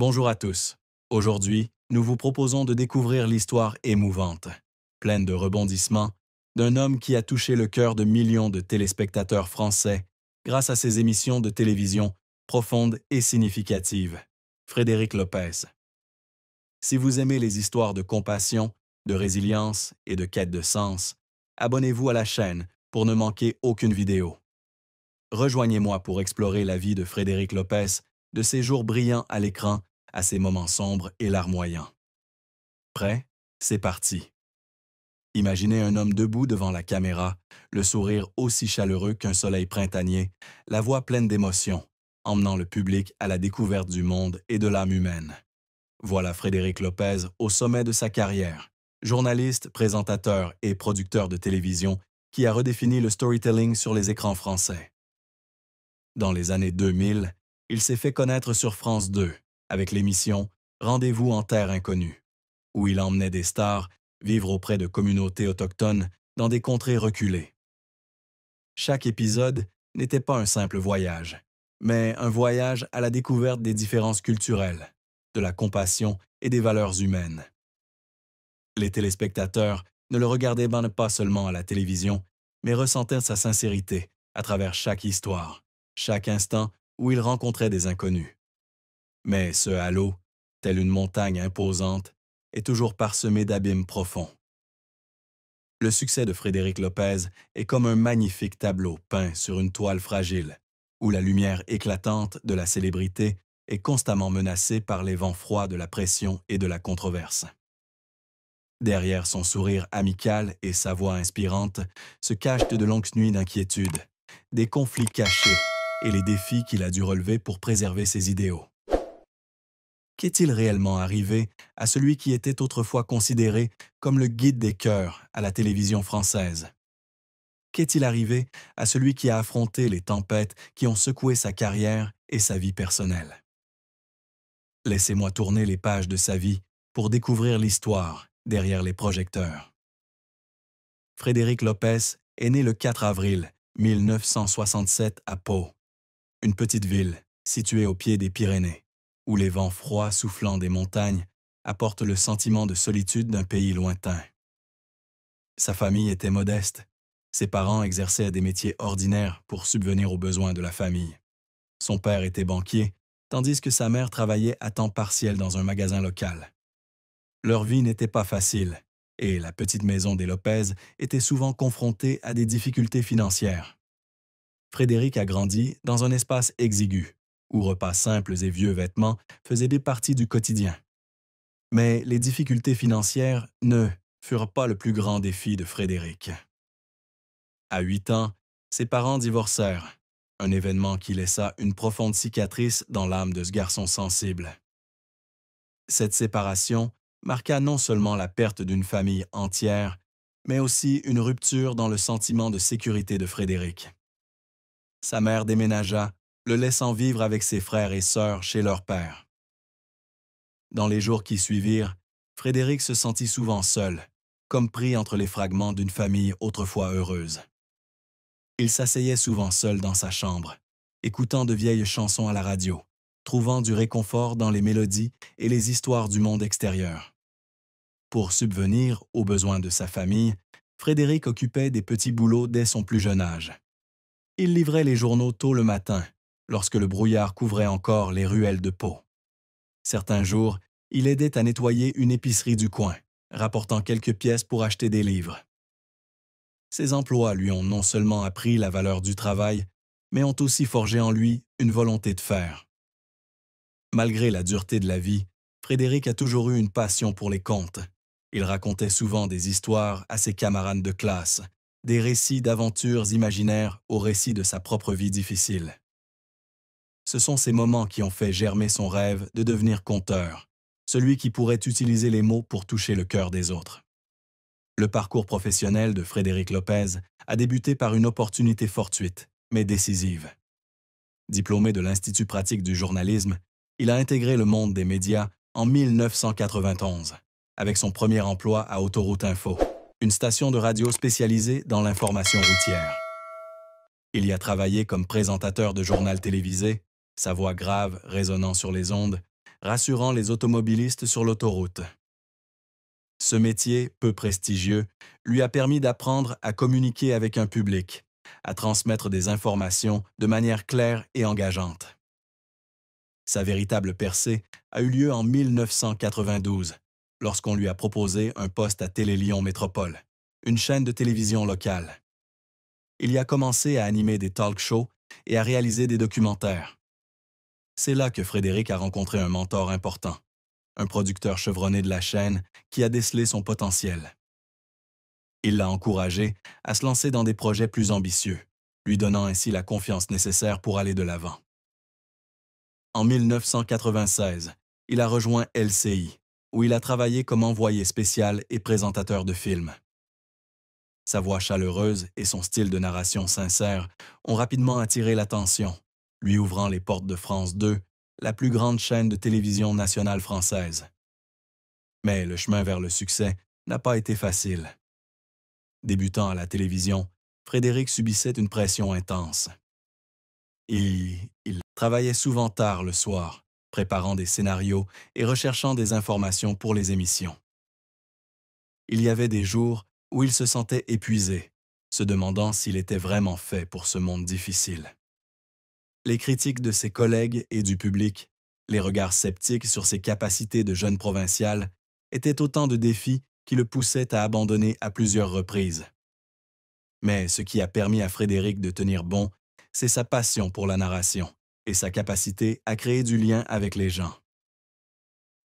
Bonjour à tous. Aujourd'hui, nous vous proposons de découvrir l'histoire émouvante, pleine de rebondissements, d'un homme qui a touché le cœur de millions de téléspectateurs français grâce à ses émissions de télévision profondes et significatives. Frédéric Lopez. Si vous aimez les histoires de compassion, de résilience et de quête de sens, abonnez-vous à la chaîne pour ne manquer aucune vidéo. Rejoignez-moi pour explorer la vie de Frédéric Lopez, de ses jours brillants à l'écran à ses moments sombres et larmoyants. Prêt? C'est parti. Imaginez un homme debout devant la caméra, le sourire aussi chaleureux qu'un soleil printanier, la voix pleine d'émotion, emmenant le public à la découverte du monde et de l'âme humaine. Voilà Frédéric Lopez au sommet de sa carrière, journaliste, présentateur et producteur de télévision qui a redéfini le storytelling sur les écrans français. Dans les années 2000, il s'est fait connaître sur France 2 avec l'émission Rendez-vous en terre inconnue, où il emmenait des stars vivre auprès de communautés autochtones dans des contrées reculées. Chaque épisode n'était pas un simple voyage, mais un voyage à la découverte des différences culturelles, de la compassion et des valeurs humaines. Les téléspectateurs ne le regardaient pas seulement à la télévision, mais ressentaient sa sincérité à travers chaque histoire, chaque instant où il rencontrait des inconnus. Mais ce halo, tel une montagne imposante, est toujours parsemé d'abîmes profonds. Le succès de Frédéric Lopez est comme un magnifique tableau peint sur une toile fragile, où la lumière éclatante de la célébrité est constamment menacée par les vents froids de la pression et de la controverse. Derrière son sourire amical et sa voix inspirante se cachent de longues nuits d'inquiétude, des conflits cachés et les défis qu'il a dû relever pour préserver ses idéaux. Qu'est-il réellement arrivé à celui qui était autrefois considéré comme le guide des cœurs à la télévision française? Qu'est-il arrivé à celui qui a affronté les tempêtes qui ont secoué sa carrière et sa vie personnelle? Laissez-moi tourner les pages de sa vie pour découvrir l'histoire derrière les projecteurs. Frédéric Lopez est né le 4 avril 1967 à Pau, une petite ville située au pied des Pyrénées, où les vents froids soufflant des montagnes apportent le sentiment de solitude d'un pays lointain. Sa famille était modeste. Ses parents exerçaient des métiers ordinaires pour subvenir aux besoins de la famille. Son père était banquier, tandis que sa mère travaillait à temps partiel dans un magasin local. Leur vie n'était pas facile, et la petite maison des Lopez était souvent confrontée à des difficultés financières. Frédéric a grandi dans un espace exigu, où repas simples et vieux vêtements faisaient des parties du quotidien. Mais les difficultés financières ne furent pas le plus grand défi de Frédéric. À 8 ans, ses parents divorcèrent, un événement qui laissa une profonde cicatrice dans l'âme de ce garçon sensible. Cette séparation marqua non seulement la perte d'une famille entière, mais aussi une rupture dans le sentiment de sécurité de Frédéric. Sa mère déménagea, le laissant vivre avec ses frères et sœurs chez leur père. Dans les jours qui suivirent, Frédéric se sentit souvent seul, comme pris entre les fragments d'une famille autrefois heureuse. Il s'asseyait souvent seul dans sa chambre, écoutant de vieilles chansons à la radio, trouvant du réconfort dans les mélodies et les histoires du monde extérieur. Pour subvenir aux besoins de sa famille, Frédéric occupait des petits boulots dès son plus jeune âge. Il livrait les journaux tôt le matin, lorsque le brouillard couvrait encore les ruelles de Pau. Certains jours, il aidait à nettoyer une épicerie du coin, rapportant quelques pièces pour acheter des livres. Ces emplois lui ont non seulement appris la valeur du travail, mais ont aussi forgé en lui une volonté de faire. Malgré la dureté de la vie, Frédéric a toujours eu une passion pour les contes. Il racontait souvent des histoires à ses camarades de classe, des récits d'aventures imaginaires aux récits de sa propre vie difficile. Ce sont ces moments qui ont fait germer son rêve de devenir conteur, celui qui pourrait utiliser les mots pour toucher le cœur des autres. Le parcours professionnel de Frédéric Lopez a débuté par une opportunité fortuite, mais décisive. Diplômé de l'Institut pratique du journalisme, il a intégré le monde des médias en 1991, avec son premier emploi à Autoroute Info, une station de radio spécialisée dans l'information routière. Il y a travaillé comme présentateur de journal télévisé, sa voix grave résonnant sur les ondes, rassurant les automobilistes sur l'autoroute. Ce métier, peu prestigieux, lui a permis d'apprendre à communiquer avec un public, à transmettre des informations de manière claire et engageante. Sa véritable percée a eu lieu en 1992, lorsqu'on lui a proposé un poste à Télé-Lyon Métropole, une chaîne de télévision locale. Il y a commencé à animer des talk-shows et à réaliser des documentaires. C'est là que Frédéric a rencontré un mentor important, un producteur chevronné de la chaîne qui a décelé son potentiel. Il l'a encouragé à se lancer dans des projets plus ambitieux, lui donnant ainsi la confiance nécessaire pour aller de l'avant. En 1996, il a rejoint LCI, où il a travaillé comme envoyé spécial et présentateur de films. Sa voix chaleureuse et son style de narration sincère ont rapidement attiré l'attention, lui ouvrant les portes de France 2, la plus grande chaîne de télévision nationale française. Mais le chemin vers le succès n'a pas été facile. Débutant à la télévision, Frédéric subissait une pression intense. Il travaillait souvent tard le soir, préparant des scénarios et recherchant des informations pour les émissions. Il y avait des jours où il se sentait épuisé, se demandant s'il était vraiment fait pour ce monde difficile. Les critiques de ses collègues et du public, les regards sceptiques sur ses capacités de jeune provincial, étaient autant de défis qui le poussaient à abandonner à plusieurs reprises. Mais ce qui a permis à Frédéric de tenir bon, c'est sa passion pour la narration et sa capacité à créer du lien avec les gens.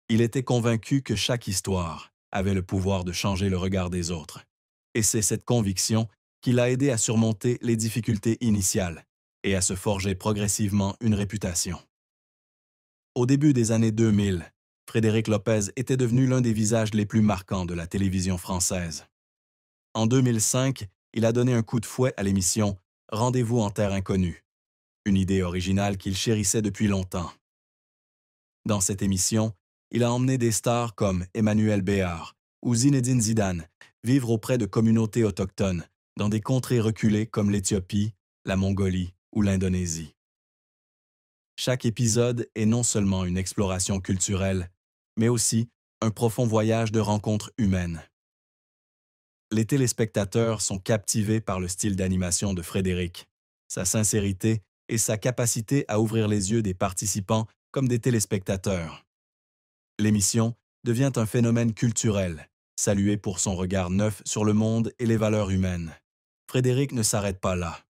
Il était convaincu que chaque histoire avait le pouvoir de changer le regard des autres. Et c'est cette conviction qui l'a aidé à surmonter les difficultés initiales et à se forger progressivement une réputation. Au début des années 2000, Frédéric Lopez était devenu l'un des visages les plus marquants de la télévision française. En 2005, il a donné un coup de fouet à l'émission Rendez-vous en terre inconnue, une idée originale qu'il chérissait depuis longtemps. Dans cette émission, il a emmené des stars comme Emmanuel Béard ou Zinedine Zidane vivre auprès de communautés autochtones dans des contrées reculées comme l'Éthiopie, la Mongolie ou l'Indonésie. Chaque épisode est non seulement une exploration culturelle, mais aussi un profond voyage de rencontres humaines. Les téléspectateurs sont captivés par le style d'animation de Frédéric, sa sincérité et sa capacité à ouvrir les yeux des participants comme des téléspectateurs. L'émission devient un phénomène culturel, salué pour son regard neuf sur le monde et les valeurs humaines. Frédéric ne s'arrête pas là.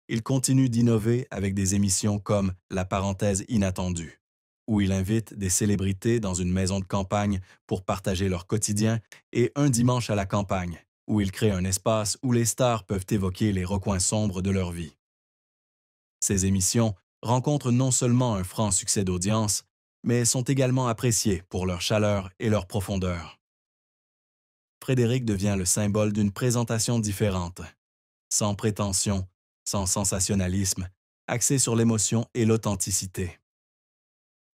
Il continue d'innover avec des émissions comme La parenthèse inattendue, où il invite des célébrités dans une maison de campagne pour partager leur quotidien, et Un dimanche à la campagne, où il crée un espace où les stars peuvent évoquer les recoins sombres de leur vie. Ces émissions rencontrent non seulement un franc succès d'audience, mais sont également appréciées pour leur chaleur et leur profondeur. Frédéric devient le symbole d'une présentation différente, sans prétention, sans sensationnalisme, axée sur l'émotion et l'authenticité.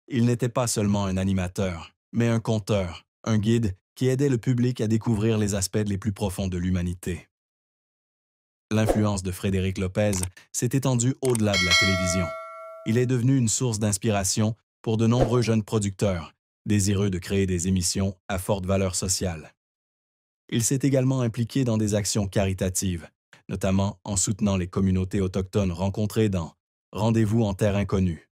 Il n'était pas seulement un animateur, mais un conteur, un guide qui aidait le public à découvrir les aspects les plus profonds de l'humanité. L'influence de Frédéric Lopez s'est étendue au-delà de la télévision. Il est devenu une source d'inspiration pour de nombreux jeunes producteurs, désireux de créer des émissions à forte valeur sociale. Il s'est également impliqué dans des actions caritatives, notamment en soutenant les communautés autochtones rencontrées dans Rendez-vous en terre inconnue.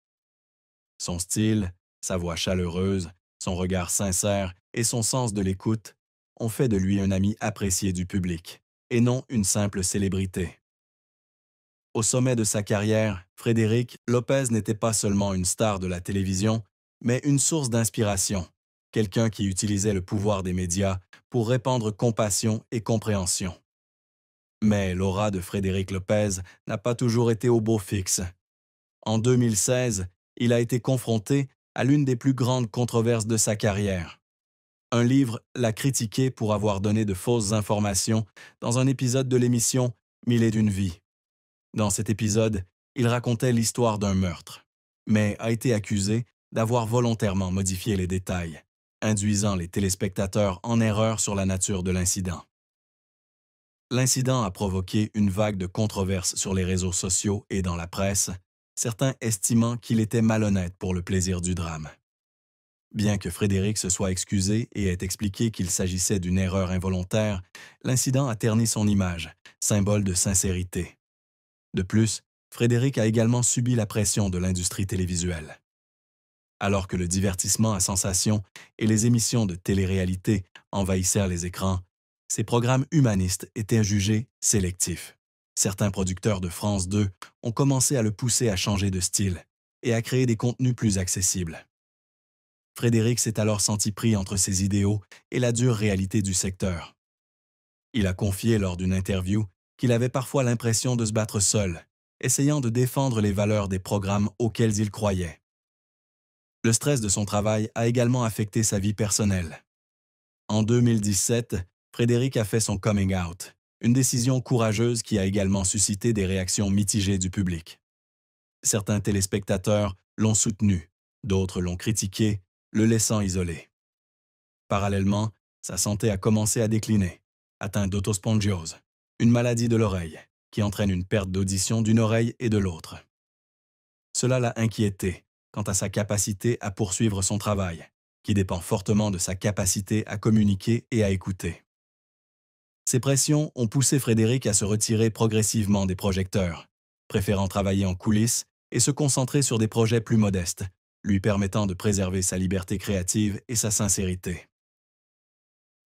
Son style, sa voix chaleureuse, son regard sincère et son sens de l'écoute ont fait de lui un ami apprécié du public, et non une simple célébrité. Au sommet de sa carrière, Frédéric Lopez n'était pas seulement une star de la télévision, mais une source d'inspiration, quelqu'un qui utilisait le pouvoir des médias pour répandre compassion et compréhension. Mais l'aura de Frédéric Lopez n'a pas toujours été au beau fixe. En 2016, il a été confronté à l'une des plus grandes controverses de sa carrière. Un livre l'a critiqué pour avoir donné de fausses informations dans un épisode de l'émission Mille et d'une vies. Dans cet épisode, il racontait l'histoire d'un meurtre, mais a été accusé d'avoir volontairement modifié les détails, induisant les téléspectateurs en erreur sur la nature de l'incident. L'incident a provoqué une vague de controverses sur les réseaux sociaux et dans la presse, certains estimant qu'il était malhonnête pour le plaisir du drame. Bien que Frédéric se soit excusé et ait expliqué qu'il s'agissait d'une erreur involontaire, l'incident a terni son image, symbole de sincérité. De plus, Frédéric a également subi la pression de l'industrie télévisuelle. Alors que le divertissement à sensation et les émissions de télé-réalité envahissèrent les écrans, ces programmes humanistes étaient jugés sélectifs. Certains producteurs de France 2 ont commencé à le pousser à changer de style et à créer des contenus plus accessibles. Frédéric s'est alors senti pris entre ses idéaux et la dure réalité du secteur. Il a confié lors d'une interview qu'il avait parfois l'impression de se battre seul, essayant de défendre les valeurs des programmes auxquels il croyait. Le stress de son travail a également affecté sa vie personnelle. En 2017, Frédéric a fait son coming out, une décision courageuse qui a également suscité des réactions mitigées du public. Certains téléspectateurs l'ont soutenu, d'autres l'ont critiqué, le laissant isolé. Parallèlement, sa santé a commencé à décliner, atteint d'autospongiose, une maladie de l'oreille qui entraîne une perte d'audition d'une oreille et de l'autre. Cela l'a inquiété quant à sa capacité à poursuivre son travail, qui dépend fortement de sa capacité à communiquer et à écouter. Ces pressions ont poussé Frédéric à se retirer progressivement des projecteurs, préférant travailler en coulisses et se concentrer sur des projets plus modestes, lui permettant de préserver sa liberté créative et sa sincérité.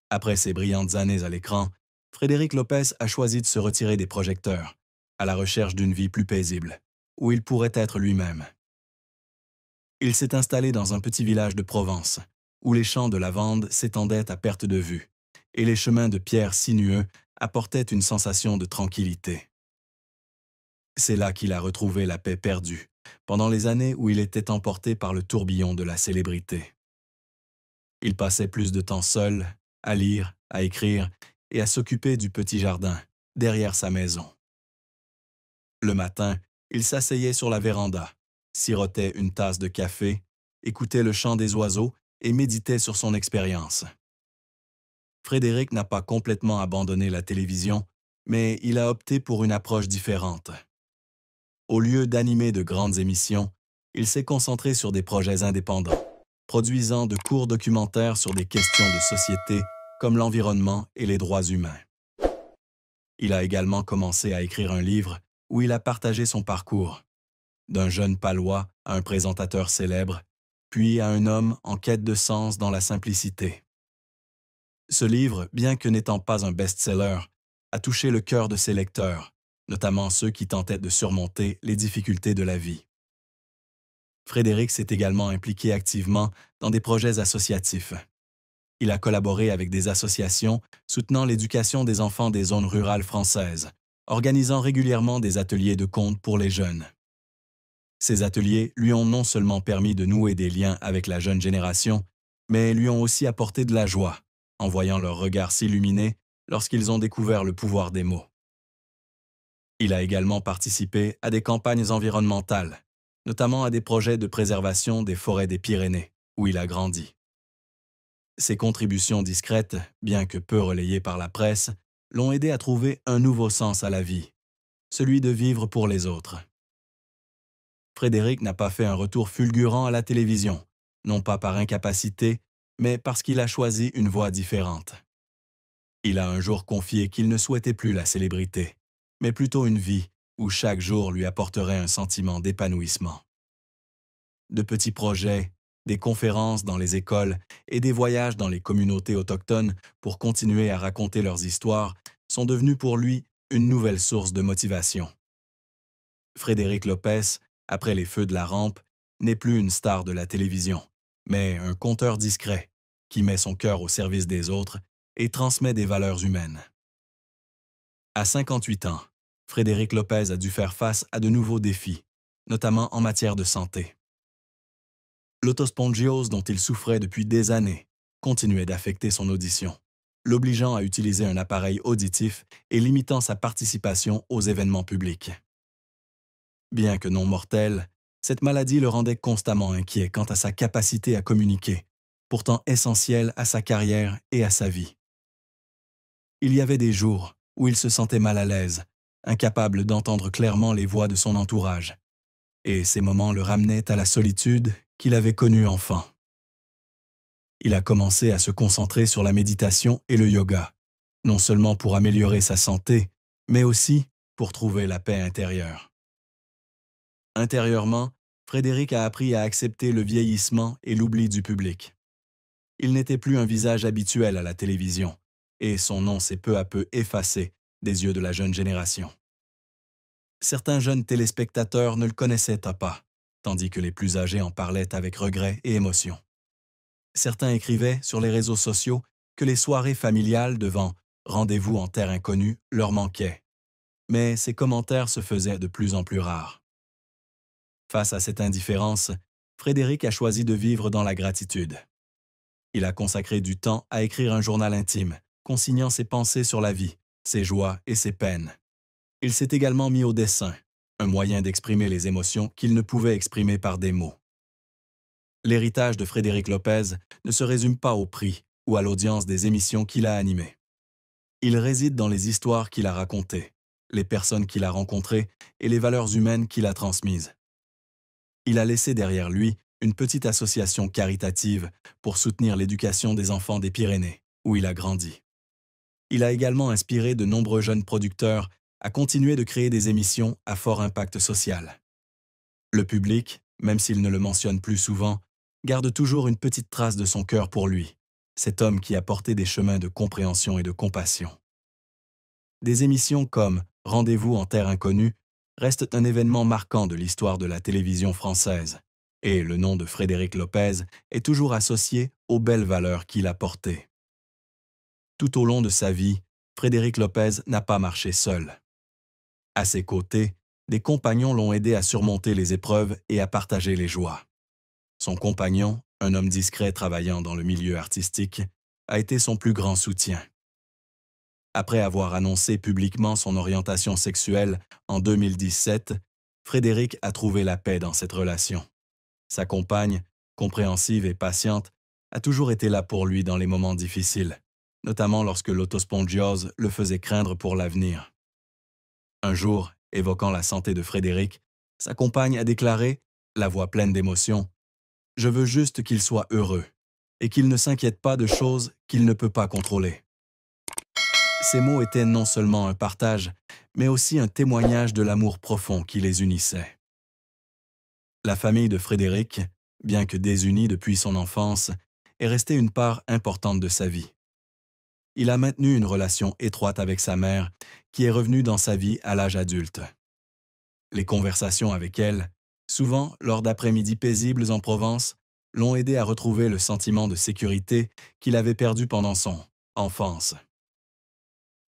Après ses brillantes années à l'écran, Frédéric Lopez a choisi de se retirer des projecteurs, à la recherche d'une vie plus paisible, où il pourrait être lui-même. Il s'est installé dans un petit village de Provence, où les champs de lavande s'étendaient à perte de vue, et les chemins de pierre sinueux apportaient une sensation de tranquillité. C'est là qu'il a retrouvé la paix perdue, pendant les années où il était emporté par le tourbillon de la célébrité. Il passait plus de temps seul, à lire, à écrire et à s'occuper du petit jardin, derrière sa maison. Le matin, il s'asseyait sur la véranda, sirotait une tasse de café, écoutait le chant des oiseaux et méditait sur son expérience. Frédéric n'a pas complètement abandonné la télévision, mais il a opté pour une approche différente. Au lieu d'animer de grandes émissions, il s'est concentré sur des projets indépendants, produisant de courts documentaires sur des questions de société comme l'environnement et les droits humains. Il a également commencé à écrire un livre où il a partagé son parcours, d'un jeune palois à un présentateur célèbre, puis à un homme en quête de sens dans la simplicité. Ce livre, bien que n'étant pas un best-seller, a touché le cœur de ses lecteurs, notamment ceux qui tentaient de surmonter les difficultés de la vie. Frédéric s'est également impliqué activement dans des projets associatifs. Il a collaboré avec des associations soutenant l'éducation des enfants des zones rurales françaises, organisant régulièrement des ateliers de contes pour les jeunes. Ces ateliers lui ont non seulement permis de nouer des liens avec la jeune génération, mais lui ont aussi apporté de la joie, en voyant leur regard s'illuminer lorsqu'ils ont découvert le pouvoir des mots. Il a également participé à des campagnes environnementales, notamment à des projets de préservation des forêts des Pyrénées, où il a grandi. Ses contributions discrètes, bien que peu relayées par la presse, l'ont aidé à trouver un nouveau sens à la vie, celui de vivre pour les autres. Frédéric n'a pas fait un retour fulgurant à la télévision, non pas par incapacité, mais parce qu'il a choisi une voie différente. Il a un jour confié qu'il ne souhaitait plus la célébrité, mais plutôt une vie où chaque jour lui apporterait un sentiment d'épanouissement. De petits projets, des conférences dans les écoles et des voyages dans les communautés autochtones pour continuer à raconter leurs histoires sont devenus pour lui une nouvelle source de motivation. Frédéric Lopez, après les feux de la rampe, n'est plus une star de la télévision, mais un conteur discret qui met son cœur au service des autres et transmet des valeurs humaines. À 58 ans, Frédéric Lopez a dû faire face à de nouveaux défis, notamment en matière de santé. L'autospongiose dont il souffrait depuis des années continuait d'affecter son audition, l'obligeant à utiliser un appareil auditif et limitant sa participation aux événements publics. Bien que non mortelle, cette maladie le rendait constamment inquiet quant à sa capacité à communiquer, pourtant essentielle à sa carrière et à sa vie. Il y avait des jours où il se sentait mal à l'aise, incapable d'entendre clairement les voix de son entourage, et ces moments le ramenaient à la solitude qu'il avait connue enfant. Il a commencé à se concentrer sur la méditation et le yoga, non seulement pour améliorer sa santé, mais aussi pour trouver la paix intérieure. Intérieurement, Frédéric a appris à accepter le vieillissement et l'oubli du public. Il n'était plus un visage habituel à la télévision, et son nom s'est peu à peu effacé des yeux de la jeune génération. Certains jeunes téléspectateurs ne le connaissaient pas, tandis que les plus âgés en parlaient avec regret et émotion. Certains écrivaient sur les réseaux sociaux que les soirées familiales devant Rendez-vous en terre inconnue leur manquaient, mais ces commentaires se faisaient de plus en plus rares. Face à cette indifférence, Frédéric a choisi de vivre dans la gratitude. Il a consacré du temps à écrire un journal intime, consignant ses pensées sur la vie, ses joies et ses peines. Il s'est également mis au dessin, un moyen d'exprimer les émotions qu'il ne pouvait exprimer par des mots. L'héritage de Frédéric Lopez ne se résume pas au prix ou à l'audience des émissions qu'il a animées. Il réside dans les histoires qu'il a racontées, les personnes qu'il a rencontrées et les valeurs humaines qu'il a transmises. Il a laissé derrière lui une petite association caritative pour soutenir l'éducation des enfants des Pyrénées, où il a grandi. Il a également inspiré de nombreux jeunes producteurs à continuer de créer des émissions à fort impact social. Le public, même s'il ne le mentionne plus souvent, garde toujours une petite trace de son cœur pour lui, cet homme qui a porté des chemins de compréhension et de compassion. Des émissions comme Rendez-vous en terre inconnue restent un événement marquant de l'histoire de la télévision française, et le nom de Frédéric Lopez est toujours associé aux belles valeurs qu'il a portées. Tout au long de sa vie, Frédéric Lopez n'a pas marché seul. À ses côtés, des compagnons l'ont aidé à surmonter les épreuves et à partager les joies. Son compagnon, un homme discret travaillant dans le milieu artistique, a été son plus grand soutien. Après avoir annoncé publiquement son orientation sexuelle en 2017, Frédéric a trouvé la paix dans cette relation. Sa compagne, compréhensive et patiente, a toujours été là pour lui dans les moments difficiles, notamment lorsque l'autospongiose le faisait craindre pour l'avenir. Un jour, évoquant la santé de Frédéric, sa compagne a déclaré, la voix pleine d'émotion, « Je veux juste qu'il soit heureux et qu'il ne s'inquiète pas de choses qu'il ne peut pas contrôler. » Ces mots étaient non seulement un partage, mais aussi un témoignage de l'amour profond qui les unissait. La famille de Frédéric, bien que désunie depuis son enfance, est restée une part importante de sa vie. Il a maintenu une relation étroite avec sa mère, qui est revenue dans sa vie à l'âge adulte. Les conversations avec elle, souvent lors d'après-midi paisibles en Provence, l'ont aidé à retrouver le sentiment de sécurité qu'il avait perdu pendant son enfance.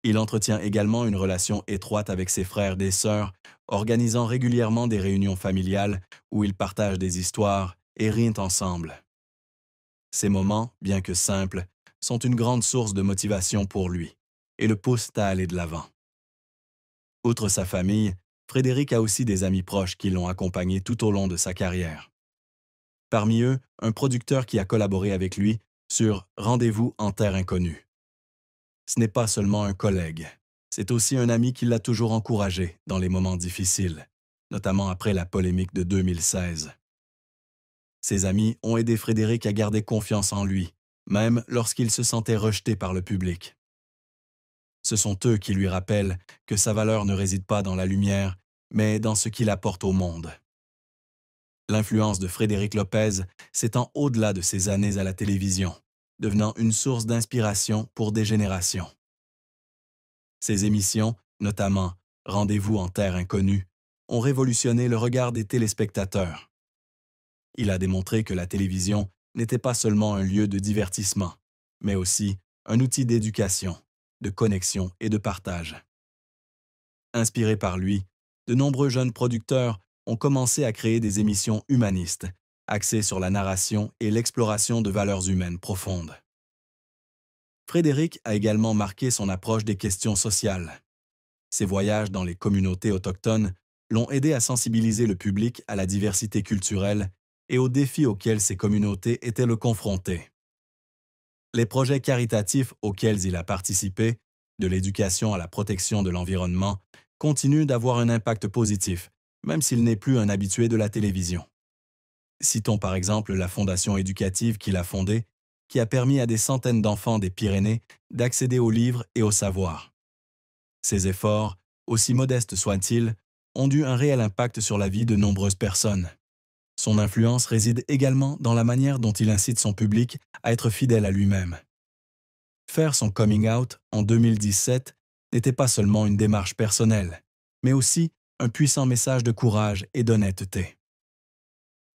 Il entretient également une relation étroite avec ses frères et sœurs, organisant régulièrement des réunions familiales où ils partagent des histoires et rient ensemble. Ces moments, bien que simples, sont une grande source de motivation pour lui et le poussent à aller de l'avant. Outre sa famille, Frédéric a aussi des amis proches qui l'ont accompagné tout au long de sa carrière. Parmi eux, un producteur qui a collaboré avec lui sur Rendez-vous en terre inconnue. Ce n'est pas seulement un collègue, c'est aussi un ami qui l'a toujours encouragé dans les moments difficiles, notamment après la polémique de 2016. Ses amis ont aidé Frédéric à garder confiance en lui, même lorsqu'il se sentait rejeté par le public. Ce sont eux qui lui rappellent que sa valeur ne réside pas dans la lumière, mais dans ce qu'il apporte au monde. L'influence de Frédéric Lopez s'étend au-delà de ses années à la télévision, devenant une source d'inspiration pour des générations. Ses émissions, notamment Rendez-vous en terre inconnue, ont révolutionné le regard des téléspectateurs. Il a démontré que la télévision n'était pas seulement un lieu de divertissement, mais aussi un outil d'éducation, de connexion et de partage. Inspirés par lui, de nombreux jeunes producteurs ont commencé à créer des émissions humanistes, axées sur la narration et l'exploration de valeurs humaines profondes. Frédéric a également marqué son approche des questions sociales. Ses voyages dans les communautés autochtones l'ont aidé à sensibiliser le public à la diversité culturelle et aux défis auxquels ces communautés étaient confrontées. Les projets caritatifs auxquels il a participé, de l'éducation à la protection de l'environnement, continuent d'avoir un impact positif, même s'il n'est plus un habitué de la télévision. Citons par exemple la fondation éducative qu'il a fondée, qui a permis à des centaines d'enfants des Pyrénées d'accéder aux livres et au savoir. Ces efforts, aussi modestes soient-ils, ont eu un réel impact sur la vie de nombreuses personnes. Son influence réside également dans la manière dont il incite son public à être fidèle à lui-même. Faire son coming out en 2017 n'était pas seulement une démarche personnelle, mais aussi un puissant message de courage et d'honnêteté.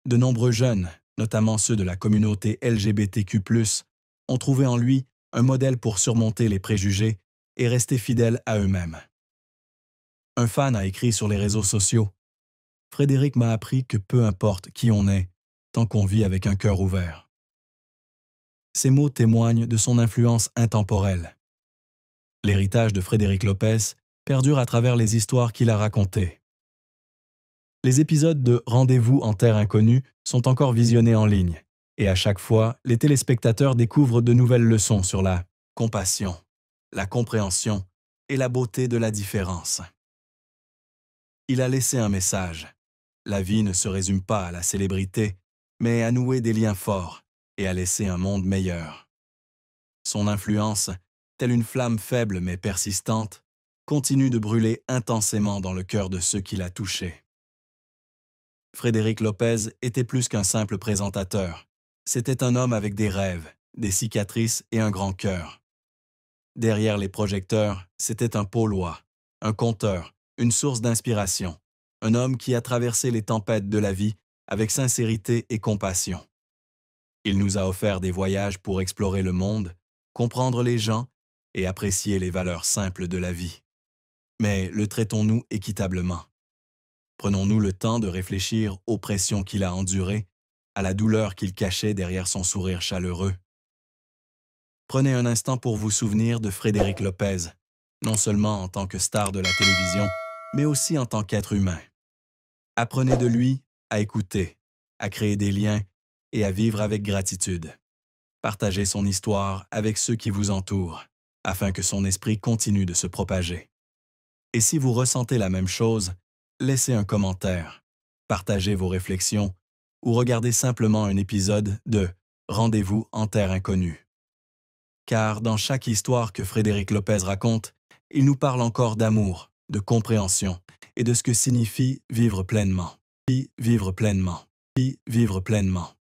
De nombreux jeunes, notamment ceux de la communauté LGBTQ+, ont trouvé en lui un modèle pour surmonter les préjugés et rester fidèles à eux-mêmes. Un fan a écrit sur les réseaux sociaux: « Frédéric m'a appris que peu importe qui on est, tant qu'on vit avec un cœur ouvert. » Ces mots témoignent de son influence intemporelle. L'héritage de Frédéric Lopez perdure à travers les histoires qu'il a racontées. Les épisodes de Rendez-vous en terre inconnue sont encore visionnés en ligne, et à chaque fois, les téléspectateurs découvrent de nouvelles leçons sur la compassion, la compréhension et la beauté de la différence. Il a laissé un message. La vie ne se résume pas à la célébrité, mais à nouer des liens forts et à laisser un monde meilleur. Son influence, telle une flamme faible mais persistante, continue de brûler intensément dans le cœur de ceux qui l'a touché. Frédéric Lopez était plus qu'un simple présentateur. C'était un homme avec des rêves, des cicatrices et un grand cœur. Derrière les projecteurs, c'était un Paulois, un conteur, une source d'inspiration, un homme qui a traversé les tempêtes de la vie avec sincérité et compassion. Il nous a offert des voyages pour explorer le monde, comprendre les gens et apprécier les valeurs simples de la vie. Mais le traitons-nous équitablement? Prenons-nous le temps de réfléchir aux pressions qu'il a endurées, à la douleur qu'il cachait derrière son sourire chaleureux? Prenez un instant pour vous souvenir de Frédéric Lopez, non seulement en tant que star de la télévision, mais aussi en tant qu'être humain. Apprenez de lui à écouter, à créer des liens et à vivre avec gratitude. Partagez son histoire avec ceux qui vous entourent, afin que son esprit continue de se propager. Et si vous ressentez la même chose, laissez un commentaire, partagez vos réflexions ou regardez simplement un épisode de Rendez-vous en terre inconnue. Car dans chaque histoire que Frédéric Lopez raconte, il nous parle encore d'amour, de compréhension et de ce que signifie vivre pleinement. Vivre pleinement. Vivre pleinement.